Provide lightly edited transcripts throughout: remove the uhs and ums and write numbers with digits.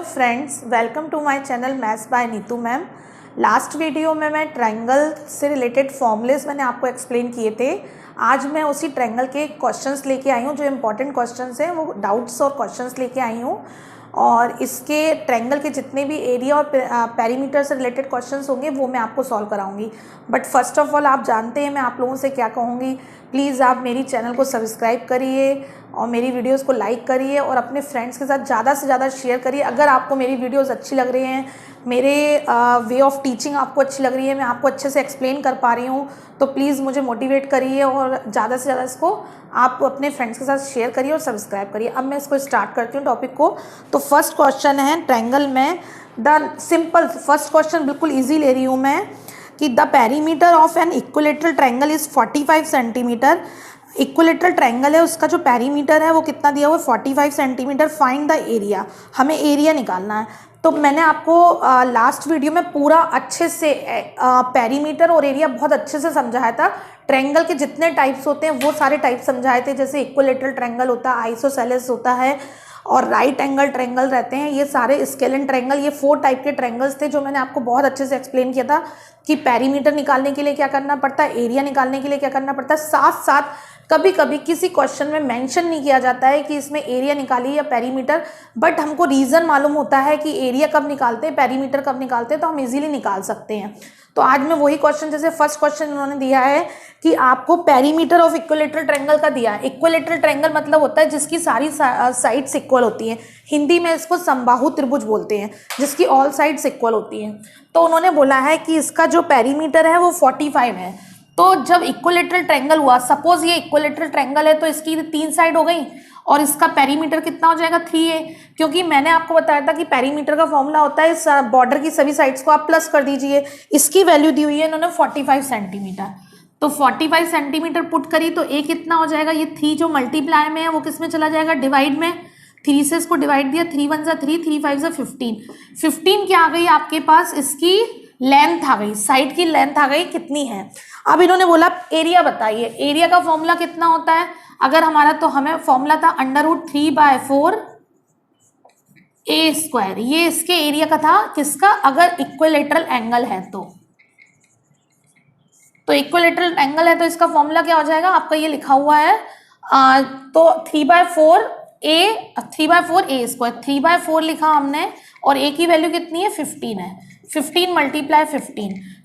Friends, welcome to my channel maths by Neetu ma'am. Last video में मैं triangle से related formulas मैंने आपको एक्सप्लेन किए थे। आज मैं उसी ट्रायंगल के क्वेश्चंस लेके आई हूँ, जो इम्पोर्टेंट क्वेश्चंस हैं वो डाउट्स और क्वेश्चंस लेके आई हूँ। और इसके ट्रायंगल के जितने भी एरिया और पेरीमीटर से रिलेटेड क्वेश्चंस होंगे वो मैं आपको सॉल्व कराऊंगी। बट फर्स्ट ऑफ ऑल आप जानते हैं मैं आप लोगों से क्या कहूँगी, प्लीज़ आप मेरी चैनल को सब्सक्राइब करिए और मेरी वीडियोस को लाइक करिए और अपने फ्रेंड्स के साथ ज़्यादा से ज़्यादा शेयर करिए। अगर आपको मेरी वीडियोस अच्छी लग रही हैं, मेरे वे ऑफ टीचिंग आपको अच्छी लग रही है, मैं आपको अच्छे से एक्सप्लेन कर पा रही हूँ, तो प्लीज़ मुझे मोटिवेट करिए और ज़्यादा से ज़्यादा इसको आप अपने फ्रेंड्स के साथ शेयर करिए और सब्सक्राइब करिए। अब मैं इसको स्टार्ट करती हूँ टॉपिक को। तो फर्स्ट क्वेश्चन है ट्रायंगल में द सिंपल फर्स्ट क्वेश्चन बिल्कुल ईजी ले रही हूँ मैं कि the perimeter of an equilateral triangle is 45 centimetre. Equilateral triangle है, उसका जो पेरीमीटर है वो कितना दिया हुआ है 45 सेंटीमीटर। फाइंड द एरिया, हमें एरिया निकालना है। तो मैंने आपको लास्ट वीडियो में पूरा अच्छे से पेरीमीटर और एरिया बहुत अच्छे से समझाया था। ट्रायंगल के जितने टाइप्स होते हैं वो सारे टाइप समझाए थे, जैसे इक्विलेटरल ट्रायंगल होता है, आइसोसेलेस होता है और राइट एंगल ट्रायंगल रहते हैं, ये सारे स्केलेन ट्रायंगल, ये 4 टाइप के ट्रायंगल्स थे जो मैंने आपको बहुत अच्छे से एक्सप्लेन किया था कि पेरीमीटर निकालने के लिए क्या करना पड़ता है, एरिया निकालने के लिए क्या करना पड़ता है। साथ साथ कभी कभी किसी क्वेश्चन में मेंशन नहीं किया जाता है कि इसमें एरिया निकालिए या पेरीमीटर, बट हमको रीज़न मालूम होता है कि एरिया कब निकालते हैं, पेरीमीटर कब निकालते हैं, तो हम इजीली निकाल सकते हैं। तो आज मैं वही क्वेश्चन, जैसे फर्स्ट क्वेश्चन उन्होंने दिया है कि आपको पेरीमीटर ऑफ इक्विलेटरल ट्रायंगल का दिया है। इक्विलेटरल ट्रायंगल मतलब होता है जिसकी सारी साइड्स इक्वल होती हैं। हिंदी में इसको समबाहु त्रिभुज बोलते हैं, जिसकी ऑल साइड्स इक्वल होती हैं। तो उन्होंने बोला है कि इसका जो पेरीमीटर है वो 45 है। तो जब इक्विलेटरल ट्रायंगल हुआ, सपोज ये इक्विलेटरल ट्रायंगल है तो इसकी 3 साइड हो गई और इसका पेरीमीटर कितना हो जाएगा 3a, क्योंकि मैंने आपको बताया था कि पेरीमीटर का फॉर्मूला होता है इस बॉर्डर की सभी साइड्स को आप प्लस कर दीजिए। इसकी वैल्यू दी हुई है इन्होंने 45 सेंटीमीटर। तो 45 सेंटीमीटर पुट करी तो a कितना हो जाएगा, ये 3 जो मल्टीप्लाई में है वो किस में चला जाएगा, डिवाइड में। 3 से इसको डिवाइड दिया, 3 1 जा 3, 3 5 जा 15। 15 क्या आ गई आपके पास, इसकी लेंथ आ गई, साइड की लेंथ आ गई कितनी है। अब इन्होंने बोला एरिया बताइए। एरिया का फॉर्मूला कितना होता है, अगर हमारा तो हमें फॉर्मूला था √3/4 a²। ये इसके एरिया का था, किसका, अगर इक्विलेटरल एंगल है तो इक्विलेटरल एंगल है तो इसका फॉर्मूला क्या हो जाएगा, आपका ये लिखा हुआ है तो 3/4 a²। 3/4 लिखा हमने और a की वैल्यू कितनी है 15 है। 15 ×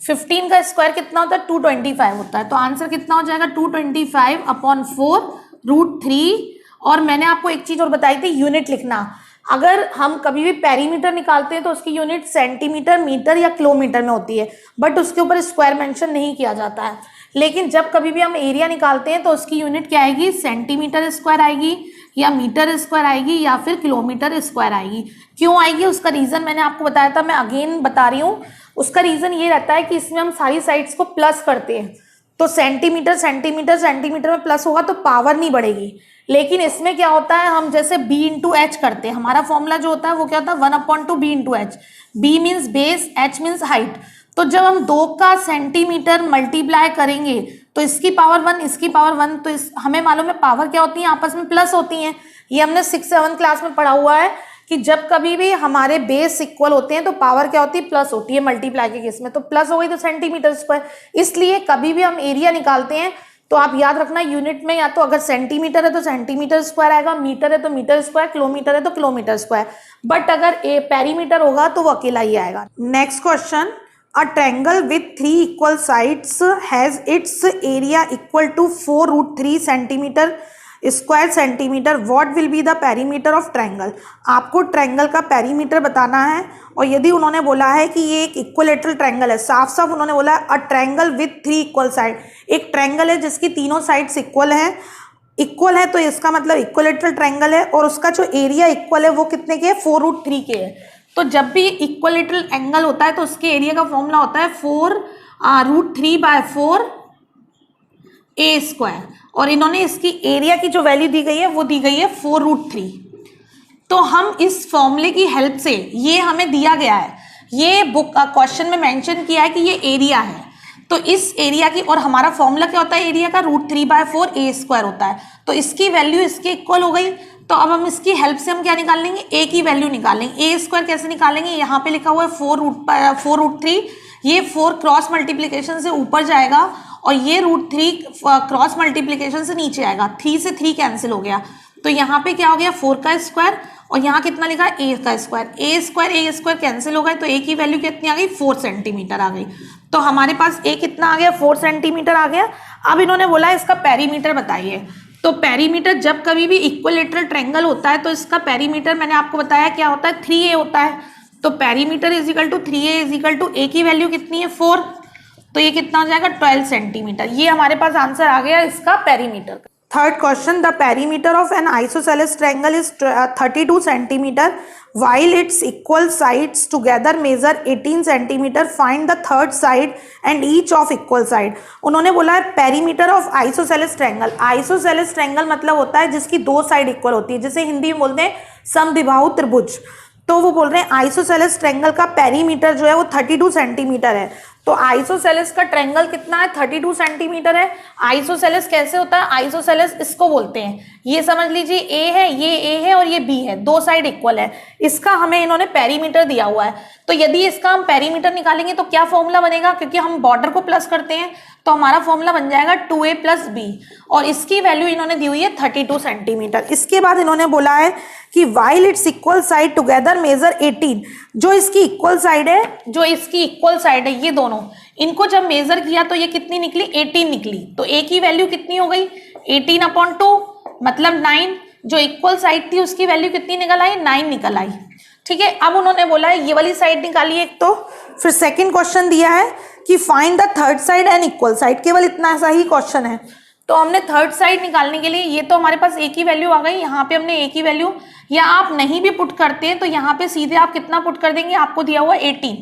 15 का स्क्वायर कितना होता है 225 होता है। तो आंसर कितना हो जाएगा 225/4 √3। और मैंने आपको एक चीज और बताई थी, यूनिट लिखना। अगर हम कभी भी पेरीमीटर निकालते हैं तो उसकी यूनिट सेंटीमीटर, मीटर या किलोमीटर में होती है, बट उसके ऊपर स्क्वायर मेंशन नहीं किया जाता है। लेकिन जब कभी भी हम एरिया निकालते हैं तो उसकी यूनिट क्या आएगी, सेंटीमीटर स्क्वायर आएगी या मीटर स्क्वायर आएगी या फिर किलोमीटर स्क्वायर आएगी। क्यों आएगी, उसका रीज़न मैंने आपको बताया था, मैं अगेन बता रही हूँ। उसका रीज़न ये रहता है कि इसमें हम सारी साइड्स को प्लस करते हैं, तो सेंटीमीटर में प्लस होगा तो पावर नहीं बढ़ेगी। लेकिन इसमें क्या होता है, हम जैसे b × h करते हैं, हमारा फॉर्मूला जो होता है वो क्या होता है 1/2 b × h। b means base, h means height. तो जब हम 2 का सेंटीमीटर मल्टीप्लाई करेंगे तो इसकी पावर 1, इसकी पावर 1, तो हमें मालूम है पावर क्या होती है, आपस में प्लस होती हैं। ये हमने 6-7 क्लास में पढ़ा हुआ है कि जब कभी भी हमारे बेस इक्वल होते हैं तो पावर क्या होती है, प्लस होती है मल्टीप्लाई के केस में। तो प्लस हो गई तो सेंटीमीटर स्क्वायर। इसलिए कभी भी हम एरिया निकालते हैं तो आप याद रखना यूनिट में, या तो अगर सेंटीमीटर है तो सेंटीमीटर स्क्वायर आएगा, मीटर है तो मीटर स्क्वायर, किलोमीटर है तो किलोमीटर स्क्वायर। बट अगर पेरीमीटर होगा तो वो अकेला ही आएगा। Next question, a triangle with 3 equal sides has its area equal to 4 √3 centimeter square centimeter. What will be the perimeter of triangle? आपको ट्रायंगल का पेरीमीटर बताना है। और यदि उन्होंने बोला है कि ये एक इक्विलेटरल ट्रायंगल है, साफ साफ उन्होंने बोला है a triangle with 3 equal side, एक ट्रायंगल है जिसकी तीनों साइड्स इक्वल है तो इसका मतलब इक्विलेटरल ट्रायंगल है। और उसका जो एरिया इक्वल है वो कितने के है, 4 √3 के है। तो जब भी इक्विलेटरल एंगल होता है तो उसके एरिया का फॉर्मूला होता है 4 √3/4 a²। और इन्होंने इसकी एरिया की जो वैल्यू दी गई है वो दी गई है 4 √3। तो हम इस फॉर्मूले की हेल्प से, ये हमें दिया गया है, ये बुक क्वेश्चन में मेंशन किया है कि ये एरिया है, तो इस एरिया की, और हमारा फॉर्मूला क्या होता है एरिया का, √3/4 a² होता है। तो इसकी वैल्यू इसके इक्वल हो गई। तो अब हम इसकी हेल्प से हम क्या निकाल लेंगे, ए की वैल्यू निकाल लेंगे। ए स्क्वायर कैसे निकालेंगे, यहाँ पे लिखा हुआ है 4√3, ये 4 क्रॉस मल्टीप्लीकेशन से ऊपर जाएगा और ये √3 क्रॉस मल्टीप्लीकेशन से नीचे आएगा। 3 से 3 कैंसिल हो गया, तो यहाँ पे क्या हो गया 4 का स्क्वायर और यहाँ कितना लिखा है ए का स्क्वायर। ए स्क्वायर कैंसिल हो गए, तो ए की वैल्यू कितनी आ गई 4 सेंटीमीटर आ गई। तो हमारे पास ए कितना आ गया 4 सेंटीमीटर आ गया। अब इन्होंने बोला इसका पेरीमीटर बताइए। तो पेरीमीटर जब कभी भी इक्विलेटरल ट्रायंगल होता है तो इसका पेरीमीटर मैंने आपको बताया क्या होता है 3a होता है। तो perimeter is equal to 3a is equal to a की वैल्यू कितनी है 4, तो ये कितना हो जाएगा 12 सेंटीमीटर। ये हमारे पास आंसर आ गया इसका perimeter. Third question, the perimeter of N isosceles triangle is 32 centimetre while its equal sides together measure 18 centimetre, find the third side and each of equal side। उन्होंने बोला है perimeter of isosceles triangle. Isosceles triangle मतलब होता है जिसकी दो side equal होती है, जिसे हिंदी में बोलते हैं समद्विबाहु त्रिभुज। तो वो बोल रहे हैं आइसोसेलेस ट्रायंगल का पेरीमीटर जो है वो 32 सेंटीमीटर है। तो आइसोसेलेस का ट्रायंगल कितना है 32 सेंटीमीटर है। आइसोसेलेस कैसे होता है, आइसोसेलेस इसको बोलते हैं, ये समझ लीजिए ए है, ये ए है और ये बी है, दो साइड इक्वल है। इसका हमें इन्होंने पेरीमीटर दिया हुआ है, तो यदि इसका हम पेरीमीटर निकालेंगे तो क्या फॉर्मूला बनेगा, क्योंकि हम बॉर्डर को प्लस करते हैं तो हमारा फॉर्मूला बन जाएगा 2a + b और इसकी वैल्यू इन्होंने दी हुई है 32 सेंटीमीटर। इसके बाद इन्होंने बोला है कि while its equal side together measure 18, जो इसकी इक्वल साइड है, ये दोनों इनको जब मेजर किया तो ये कितनी निकली 18 निकली। तो a की वैल्यू कितनी हो गई 18/2 मतलब 9, जो इक्वल साइड थी उसकी वैल्यू कितनी निकल आई 9 निकल आई। ठीक है, अब उन्होंने बोला है ये वाली साइड निकालिए एक। तो फिर सेकंड क्वेश्चन दिया है कि find the third side and equal side, केवल इतना सा ही क्वेश्चन है। तो हमने थर्ड साइड निकालने के लिए, ये तो हमारे पास ए की वैल्यू आ गई, यहाँ पे हमने ए की वैल्यू, या आप नहीं भी पुट करते हैं तो यहाँ पे सीधे आप कितना पुट कर देंगे, आपको दिया हुआ 18,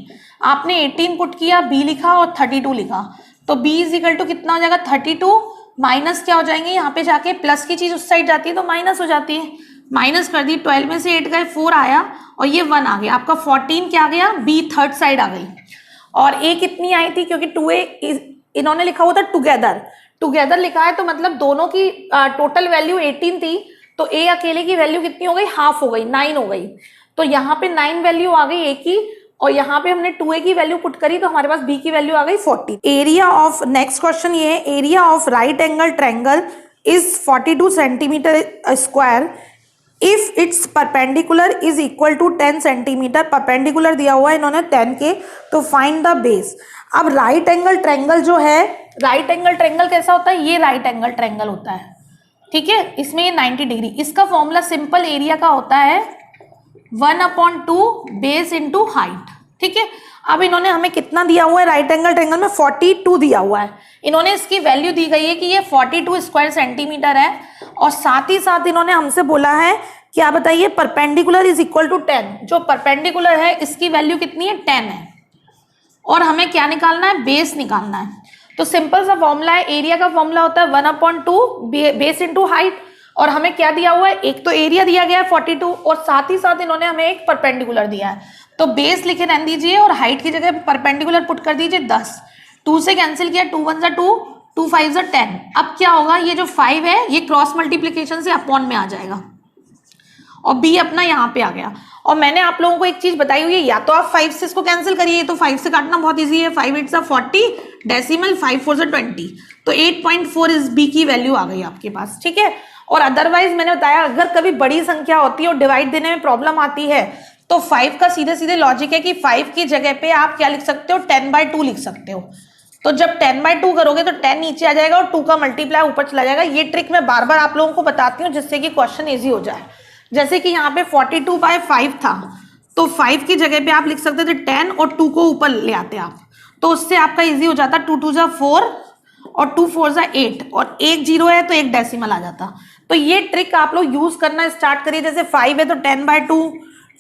आपने 18 पुट किया, बी लिखा और 32 लिखा, तो बी इज इक्वल टू कितना हो जाएगा 32 माइनस क्या हो जाएंगे, यहाँ पे जाके प्लस की चीज उस साइड जाती है तो माइनस हो जाती है, माइनस कर दी, 12 में से 8 गए 4 आया और ये 1 आ गया, आपका 14 क्या आ गया, बी थर्ड साइड आ गई। और ए कितनी आई थी, क्योंकि 2a इन्होंने लिखा हुआ था टुगेदर लिखा है, तो मतलब दोनों की टोटल वैल्यू 18 थी, तो ए अकेले की वैल्यू कितनी हो गई, हाफ हो गई, 9 हो गई। तो यहाँ पे 9 वैल्यू आ गई ए की और यहाँ पे हमने 2a की वैल्यू पुट करी तो हमारे पास b की वैल्यू आ गई 40। एरिया ऑफ, नेक्स्ट क्वेश्चन ये है, area of right angle triangle is 42 centimetre square if its perpendicular is equal to 10 centimetre. Perpendicular दिया हुआ है इन्होंने 10 के, तो फाइंड द बेस। अब राइट एंगल ट्रायंगल जो है, राइट एंगल ट्रायंगल कैसा होता है, ये राइट एंगल ट्रायंगल होता है, ठीक है, इसमें ये 90 डिग्री, इसका फॉर्मूला सिंपल एरिया का होता है 1/2 बेस इंटू हाइट। ठीक है, अब इन्होंने हमें कितना दिया हुआ है राइट एंगल ट्रायंगल में 42 दिया हुआ है, इन्होंने इसकी वैल्यू दी गई है कि ये 42 स्क्वायर सेंटीमीटर है और साथ ही साथ इन्होंने हमसे बोला है क्या बताइए, परपेंडिकुलर इज इक्वल टू 10, जो परपेंडिकुलर है इसकी वैल्यू कितनी है 10 है और हमें क्या निकालना है, बेस निकालना है। तो सिंपल सा फॉर्मूला है, एरिया का फॉर्मूला होता है 1/2 बेस इंटू हाइट और हमें क्या दिया हुआ है, एक तो एरिया दिया गया है 42 और साथ ही साथ इन्होंने हमें एक परपेंडिकुलर दिया है, तो बेस लिखे रहने दीजिए और हाइट की जगह परपेंडिकुलर पुट कर दीजिए 10, 2 से कैंसिल किया, 2 1 2, 2 5 10। अब क्या होगा, ये जो 5 है ये क्रॉस मल्टीप्लीकेशन से अपॉन में आ जाएगा और b अपना यहाँ पे आ गया। और मैंने आप लोगों को एक चीज बताई हुई है, या तो आप 5 से इसको कैंसिल करिए, तो 5 से काटना बहुत इजी है, 5 8 40 डेसिमल 5 4 20, तो 8.4 इस b की वैल्यू आ गई आपके पास। ठीक है, और अदरवाइज मैंने बताया अगर कभी बड़ी संख्या होती है और डिवाइड देने में प्रॉब्लम आती है तो 5 का सीधे सीधे लॉजिक है कि 5 की जगह पे आप क्या लिख सकते हो, 10/2 लिख सकते हो। तो जब 10/2 करोगे तो 10 नीचे आ जाएगा और 2 का मल्टीप्लाई ऊपर चला जाएगा। ये ट्रिक मैं बार बार आप लोगों को बताती हूँ जिससे कि क्वेश्चन ईजी हो जाए। जैसे कि यहाँ पे 42/5 था, तो 5 की जगह पे आप लिख सकते थे 10 और 2 को ऊपर ले आते आप, तो उससे आपका इजी हो जाता, 2 2 4 और 2 4 8 और 1 0 है तो 1 डेसिमल आ जाता। तो ये ट्रिक आप लोग यूज करना स्टार्ट करिए। जैसे 5 है तो 10/2,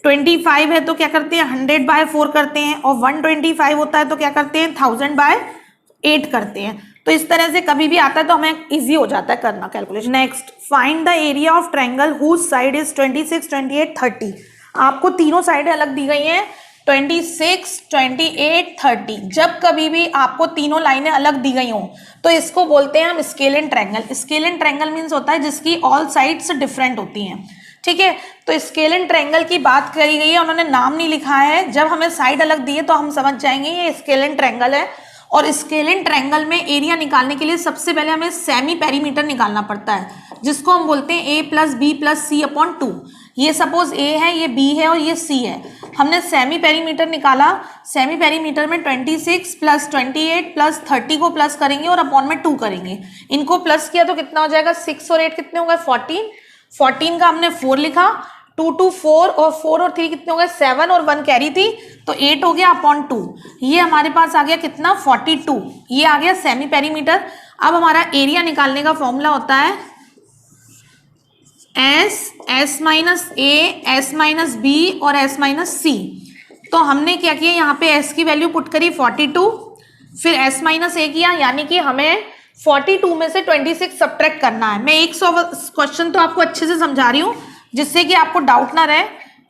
25 है तो क्या करते हैं 100/4 करते हैं और 125 होता है तो क्या करते हैं 1000/8 करते हैं। तो इस तरह से कभी भी आता है तो हमें इजी हो जाता है करना calculation. Next, find the area of triangle whose side is 26 28 30। आपको तीनों साइडें अलग दी गई हैं 26 28 30। जब कभी भी आपको तीनों लाइनें अलग दी गई हों तो इसको बोलते हैं हम scalene triangle. Scalene triangle means होता है जिसकी ऑल साइड्स डिफरेंट होती हैं। ठीक है, तो स्केल इन ट्रायंगल की बात करी गई है, उन्होंने नाम नहीं लिखा है, जब हमें साइड अलग दी है तो हम समझ जाएंगे ये स्केल इन ट्रायंगल है। और स्केल इन ट्रायंगल में एरिया निकालने के लिए सबसे पहले हमें सेमी पेरीमीटर निकालना पड़ता है, जिसको हम बोलते हैं a plus B plus C upon 2। ये सपोज a है, ये b है और ये c है। हमने सेमी पेरीमीटर निकाला, सेमी पेरीमीटर में 26 प्लस 28 प्लस 30 को प्लस करेंगे और अपॉन में 2 करेंगे। इनको प्लस किया तो कितना हो जाएगा, 6 और 8 कितने हो गए, 14। 14 का हमने 4 लिखा, 2 2 4 और 4 और 3 कितने हो गए, 7 और 1 कैरी थी तो 8 हो गया अपॉन 2। ये हमारे पास आ गया कितना, 42। ये आ गया सेमी पेरीमीटर। अब हमारा एरिया निकालने का फॉर्मूला होता है एस माइनस ए, एस माइनस बी और एस माइनस सी। तो हमने क्या किया, यहाँ पे एस की वैल्यू पुट करी 42, फिर एस माइनस ए किया, यानी कि हमें 42 में से 26 सब्ट्रैक्ट करना है। मैं 100 क्वेश्चन तो आपको अच्छे से समझा रही हूँ जिससे कि आपको डाउट ना रहे।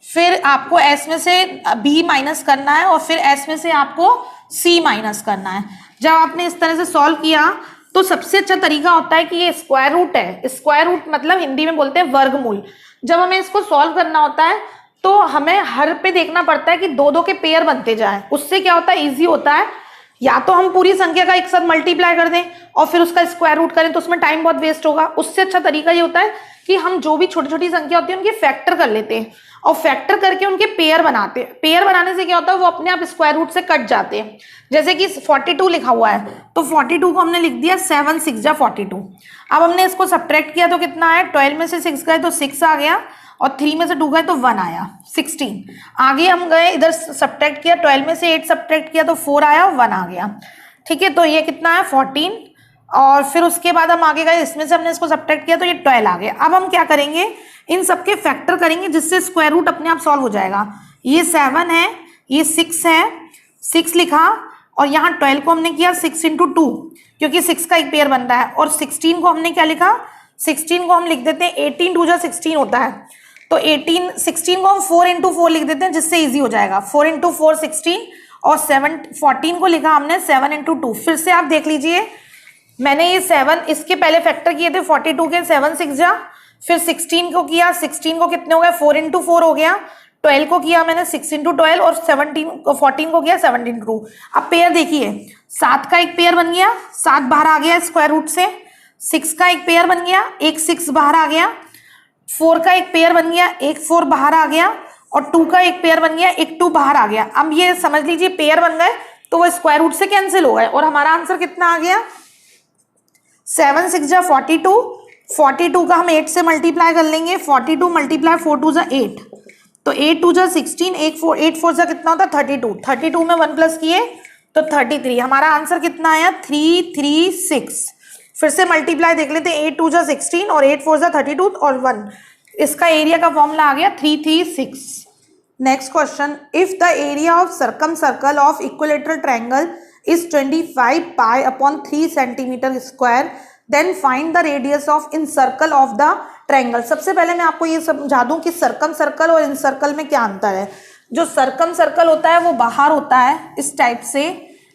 फिर आपको एस में से बी माइनस करना है और फिर एस में से आपको सी माइनस करना है। जब आपने इस तरह से सॉल्व किया तो सबसे अच्छा तरीका होता है कि ये स्क्वायर रूट है। स्क्वायर रूट मतलब हिंदी में बोलते हैं वर्गमूल। जब हमें इसको सॉल्व करना होता है तो हमें हर पे देखना पड़ता है कि दो दो के पेयर बनते जाएं। उससे क्या होता है, इजी होता है। या तो हम पूरी संख्या का एक साथ मल्टीप्लाई कर दें और फिर उसका स्क्वायर रूट करें तो उसमें टाइम बहुत वेस्ट होगा। उससे अच्छा तरीका ये होता है कि हम जो भी छोटी छोटी संख्या होती है उनके फैक्टर कर लेते हैं और फैक्टर करके उनके पेयर बनाते हैं। पेयर बनाने से क्या होता है, वो अपने आप स्क्वायर रूट से कट जाते हैं। जैसे कि 42 लिखा हुआ है तो 42 को हमने लिख दिया 7 6 जा 42। अब हमने इसको सब्ट्रैक्ट किया तो कितना आया, 12 में से 6 गए तो 6 आ गया और 3 में से 2 गए तो 1 आया, 16। आगे हम गए इधर सब्ट्रैक्ट किया, 12 में से 8 सब्ट्रैक्ट किया तो 4 आया और 1 आ गया। ठीक है, तो ये कितना है 14। और फिर उसके बाद हम आगे गए, इसमें से हमने इसको सब्ट्रैक्ट किया तो ये 12 आ गया। अब हम क्या करेंगे, इन सबके फैक्टर करेंगे जिससे स्क्वायर रूट अपने आप सॉल्व हो जाएगा। ये 7 है, ये 6 है, 6 लिखा और यहाँ 12 को हमने किया 6 इंटू 2 क्योंकि 6 का एक पेयर बन रहा है। और 16 को हमने क्या लिखा, 16 को हम लिख देते हैं 18 2 जा 16 होता है तो 16 को हम 4 इंटू 4 लिख देते हैं जिससे ईजी हो जाएगा। 4 इंटू 4 16 और 14 को लिखा हमने 7 इंटू 2। फिर से आप देख लीजिए, मैंने ये 7 इसके पहले फैक्टर किए थे 42 के, 7 6 जा, फिर 16 को किया, 16 को कितने हो गए 4 इंटू 4 हो गया, 12 को किया मैंने 6 इंटू 12 और 14 को किया 7 इंटू 2। अब पेयर देखिए, 7 का एक पेयर बन गया, 7 बाहर आ गया स्क्वायर रूट से, 6 का एक पेयर बन गया, एक 6 बाहर आ गया, 4 का एक पेयर बन गया, एक 4 बाहर आ गया और 2 का एक पेयर बन गया, एक 2 बाहर आ गया। अब ये समझ लीजिए पेयर बन गए तो वो स्क्वायर रूट से कैंसिल हो गए और हमारा आंसर कितना आ गया, 7 6 जा 42। 42 का हम 8 से मल्टीप्लाई कर लेंगे, 42 मल्टीप्लाई 4 2 जा 8 तो 8 2 जा 16, 8 4 जा कितना होता है 32। 32 में 1 प्लस किए तो 33। हमारा आंसर कितना आया 336। फिर से मल्टीप्लाई देख लेते हैं, 8 2 जा 16 और 8 4 जा 32 और 1, इसका एरिया का फॉर्मूला आ गया 336। Next question, if the area of circum circle of equilateral triangle is 25 pi upon 3 centimetre square then find the radius of in circle of the triangle. सबसे पहले मैं आपको ये समझा दूं कि सर्कम सर्कल और इन सर्कल में क्या अंतर है। जो सर्कम सर्कल होता है वो बाहर होता है इस टाइप से,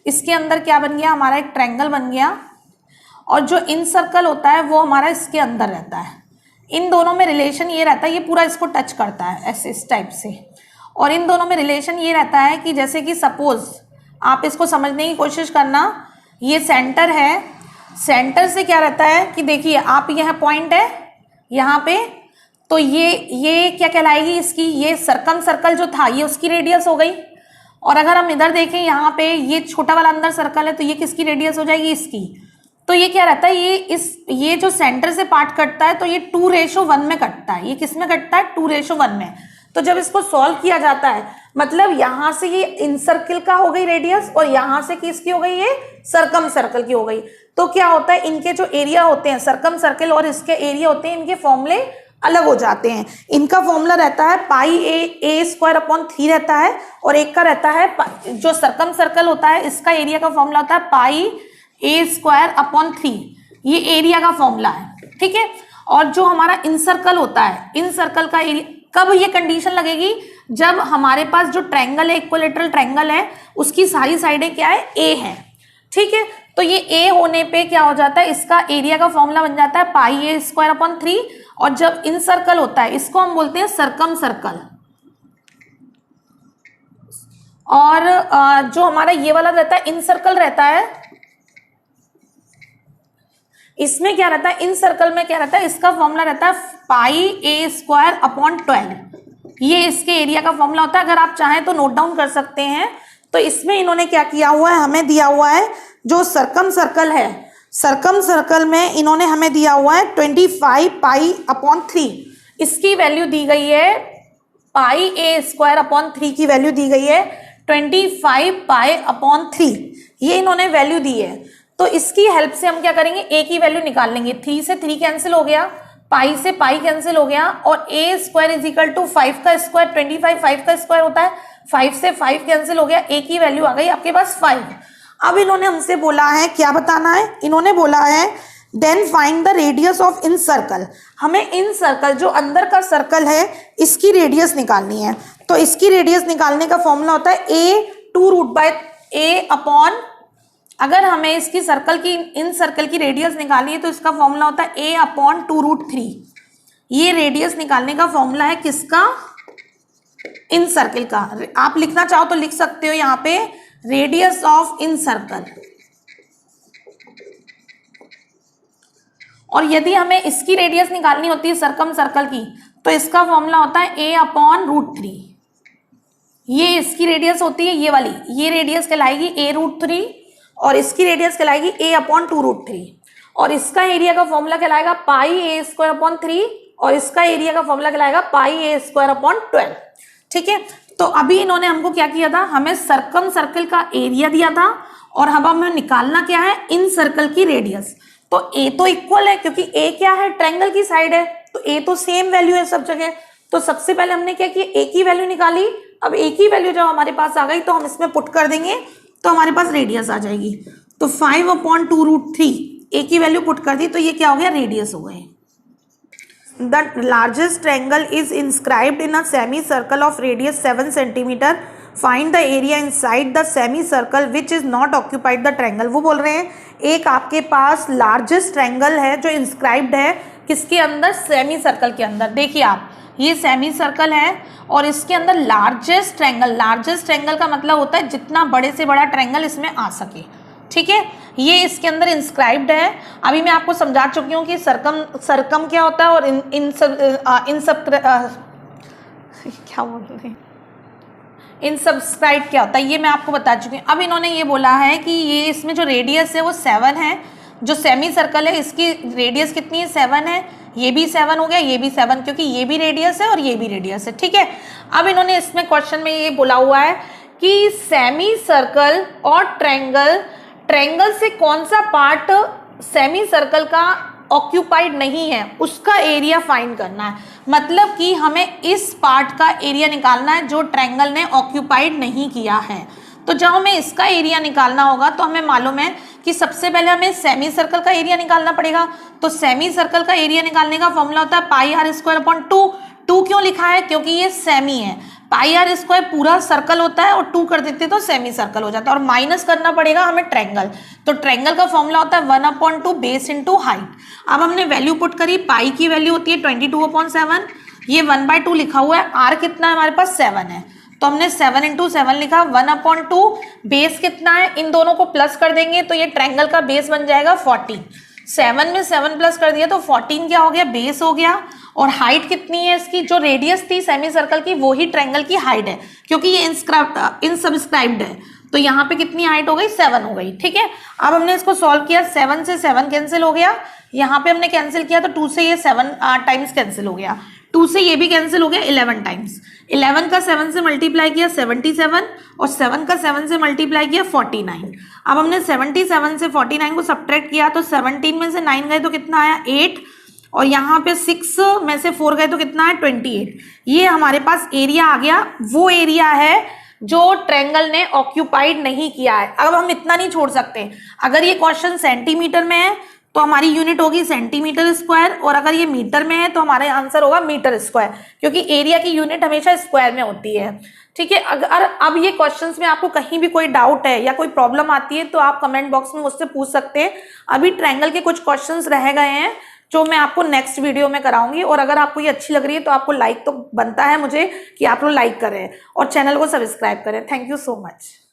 इसके अंदर क्या बन गया, हमारा एक ट्रायंगल बन गया। और जो इन सर्कल होता है वो हमारा इसके अंदर रहता है। इन दोनों में रिलेशन ये रहता है, ये पूरा इसको टच करता है ऐसे इस टाइप से। और इन दोनों में रिलेशन ये रहता है कि जैसे कि सपोज आप इसको समझने की कोशिश करना, ये सेंटर है, सेंटर से क्या रहता है कि देखिए आप यह पॉइंट है यहाँ पे, तो ये क्या कहलाएगी इसकी, ये सर्कम सर्कल जो था ये उसकी रेडियस हो गई। और अगर हम इधर देखें यहाँ पे ये छोटा वाला अंदर सर्कल है तो ये किसकी रेडियस हो जाएगी, इसकी। तो ये क्या रहता है, ये जो सेंटर से पार्ट कटता है तो ये 2:1 में कटता है। ये किस में कटता है, 2:1 में। तो जब इसको सॉल्व किया जाता है मतलब यहाँ से ये इन सर्कल का हो गई रेडियस और यहाँ से किसकी हो गई, ये सर्कम सर्कल की हो गई। तो क्या होता है, इनके जो एरिया होते हैं सर्कम सर्कल और इसके एरिया होते हैं, इनके फॉर्मूले अलग हो जाते हैं। इनका फॉर्मूला रहता है पाई ए स्क्वायर अपॉन 3 रहता है और एक का रहता है जो सर्कम सर्कल होता है इसका एरिया का फॉर्मूला होता है पाई ए स्क्वायर अपॉन 3। ये एरिया का फॉर्मूला है, ठीक है। और जो हमारा इन सर्कल होता है, इन सर्कल का एरिया, कब ये कंडीशन लगेगी, जब हमारे पास जो ट्रायंगल है, इक्विलेटरल ट्रायंगल है, उसकी सारी साइडें क्या है, ए है, ठीक है। तो ये ए होने पे क्या हो जाता है, इसका एरिया का फॉर्मूला बन जाता है पाई ए स्क्वायर अपॉन 3 और जब इन सर्कल होता है इसको हम बोलते हैं सरकम सर्कल। और जो हमारा ये वाला रहता है इन सर्कल रहता है, इसमें क्या रहता है, इन सर्कल में क्या रहता है, इसका फॉर्मूला रहता है पाई ए स्क्वायर अपॉन 12। ये इसके एरिया का फॉर्मूला होता है। अगर आप चाहें तो नोट डाउन कर सकते हैं। तो इसमें इन्होंने क्या किया हुआ है, हमें दिया हुआ है जो सरकम सर्कल है, सरकम सर्कल में इन्होंने हमें दिया हुआ है 25 पाई अपॉन 3। इसकी वैल्यू दी गई है पाई ए स्क्वायर अपॉन 3 की वैल्यू दी गई है 25 पाई अपॉन 3। ये इन्होंने वैल्यू दी है। तो इसकी हेल्प से हम क्या करेंगे, ए की वैल्यू निकाल लेंगे। 3 से 3 कैंसिल हो गया, पाई से पाई कैंसिल हो गया, और ए स्क्वायर इज इक्वल टू 5 का स्क्वायर 25, 5 का स्क्वायर होता है, 5 से 5 कैंसिल हो गया, ए की वैल्यू आ गई आपके पास 5। अब इन्होंने हमसे बोला है क्या बताना है, इन्होंने बोला है then find the radius of in circle. हमें इन सर्कल जो अंदर का सर्कल है इसकी रेडियस निकालनी है। तो इसकी रेडियस निकालने का फॉर्मूला होता है ए 2 रूट बाय ए अपॉन, अगर हमें इसकी सर्कल की इन सर्कल की रेडियस निकालनी है तो इसका फॉर्मूला होता है ए अपॉन 2 रूट 3। ये रेडियस निकालने का फॉर्मूला है किसका, इन सर्कल का। आप लिखना चाहो तो लिख सकते हो यहाँ पे रेडियस ऑफ इन सर्कल। और यदि हमें इसकी रेडियस निकालनी होती है सरकम सर्कल की तो इसका फॉर्मूला होता है ए अपॉन रूट 3। ये इसकी रेडियस होती है, ये वाली, ये रेडियस कहलाएगी ए रूट 3 और इसकी रेडियस कहलाएगी ए अपॉन 2 रूट 3। और इसका एरिया का फॉर्मूला कहलाएगा पाई ए स्क्वायर अपॉन 3 और इसका एरिया का फॉर्मूला कहलाएगा पाई ए स्क्वायर अपॉन 12। ठीक है, तो अभी इन्होंने हमको क्या किया था, हमें सरकम सर्कल का एरिया दिया था और अब हमें निकालना क्या है, इन सर्कल की रेडियस। तो ए तो इक्वल है क्योंकि ए क्या है, ट्रायंगल की साइड है, तो ए तो सेम वैल्यू है सब जगह। तो सबसे पहले हमने क्या किया, ए की वैल्यू निकाली। अब ए की वैल्यू जब हमारे पास आ गई तो हम इसमें पुट कर देंगे तो हमारे पास रेडियस आ जाएगी। तो 5 अपॉन 2 रूट 3 ए की वैल्यू पुट कर दी तो ये क्या हो गया, रेडियस हो गए। The largest triangle is inscribed in a semicircle of radius 7 centimeter. Find the area inside the semicircle which is not occupied the triangle. वो बोल रहे हैं एक आपके पास लार्जेस्ट ट्रायंगल है जो इंस्क्राइब्ड है किसके अंदर, सेमी सर्कल के अंदर। देखिए आप, ये सेमी सर्कल है और इसके अंदर लार्जेस्ट ट्रायंगल, लार्जेस्ट ट्रायंगल का मतलब होता है जितना बड़े से बड़ा ट्रायंगल इसमें आ सके। ठीक है, ये इसके अंदर इंस्क्राइब्ड है। अभी मैं आपको समझा चुकी हूँ कि सरकम क्या होता है और क्या बोल रहे हैं, इनसब्सक्राइब क्या होता है, ये मैं आपको बता चुकी हूँ। अब इन्होंने ये बोला है कि ये इसमें जो रेडियस है वो 7 है। जो सेमी सर्कल है इसकी रेडियस कितनी है, 7 है। ये भी 7 हो गया, ये भी 7, क्योंकि ये भी रेडियस है और ये भी रेडियस है। ठीक है, अब इन्होंने इसमें क्वेश्चन में ये बोला हुआ है कि सेमी सर्कल और ट्रायंगल, ट्रायंगल से कौन सा पार्ट सेमी सर्कल का ऑक्यूपाइड नहीं है उसका एरिया फाइंड करना है। मतलब कि हमें इस पार्ट का एरिया निकालना है जो ट्रायंगल ने ऑक्यूपाइड नहीं किया है। तो जब हमें इसका एरिया निकालना होगा तो हमें मालूम है कि सबसे पहले हमें सेमी सर्कल का एरिया निकालना पड़ेगा। तो सेमी सर्कल का एरिया निकालने का फॉर्मूला होता है पाई आर स्क्वायर अपॉन 2। 2 क्यों लिखा है, क्योंकि ये सेमी है। पाई आर स्क्वायर पूरा सर्कल होता है और 2 कर देते तो सेमी सर्कल हो जाता है। और माइनस करना पड़ेगा हमें ट्रायंगल। तो ट्रायंगल का फॉर्मूला होता है 1/2 बेस इंटू हाइट। अब हमने वैल्यू पुट करी, पाई की वैल्यू होती है 22/7, ये 1/2 लिखा हुआ है। आर कितना है हमारे पास, 7 है, तो हमने 7 × 7 लिखा। 1/2 बेस कितना है, इन दोनों को प्लस कर देंगे तो ये ट्रायंगल का बेस बन जाएगा 14। 7 में 7 प्लस कर दिया तो 14 क्या हो गया, बेस हो गया। और हाइट कितनी है इसकी, जो रेडियस थी सेमी सर्कल की वो ही ट्रायंगल की हाइट है, क्योंकि ये इनसब्सक्राइब्ड है। तो यहाँ पे कितनी हाइट हो गई, 7 हो गई। ठीक है, अब हमने इसको सॉल्व किया, 7 से 7 कैंसिल हो गया, यहाँ पे हमने कैंसिल किया तो 2 से ये 7 टाइम्स कैंसिल हो गया, 2 से ये भी कैंसिल हो गया 11 टाइम्स। 11 का 7 से मल्टीप्लाई किया 77 और 7 का 7 से मल्टीप्लाई किया 49। अब हमने 77 से 49 को सब्ट्रैक्ट किया तो 17 में से 9 गए तो कितना आया, 8, और यहाँ पे 6 में से 4 गए तो कितना है, 28। ये हमारे पास एरिया आ गया, वो एरिया है जो ट्रायंगल ने ऑक्यूपाइड नहीं किया है। अब हम इतना नहीं छोड़ सकते, अगर ये क्वेश्चन सेंटीमीटर में है तो हमारी यूनिट होगी सेंटीमीटर स्क्वायर, और अगर ये मीटर में है तो हमारा आंसर होगा मीटर स्क्वायर, क्योंकि एरिया की यूनिट हमेशा स्क्वायर में होती है। ठीक है, अगर अब ये क्वेश्चंस में आपको कहीं भी कोई डाउट है या कोई प्रॉब्लम आती है तो आप कमेंट बॉक्स में मुझसे पूछ सकते हैं। अभी ट्रायंगल के कुछ क्वेश्चंस रह गए हैं जो मैं आपको नेक्स्ट वीडियो में कराऊंगी। और अगर आपको ये अच्छी लग रही है तो आपको लाइक तो बनता है मुझे कि आप लोग लाइक करें और चैनल को सब्सक्राइब करें। Thank you so much.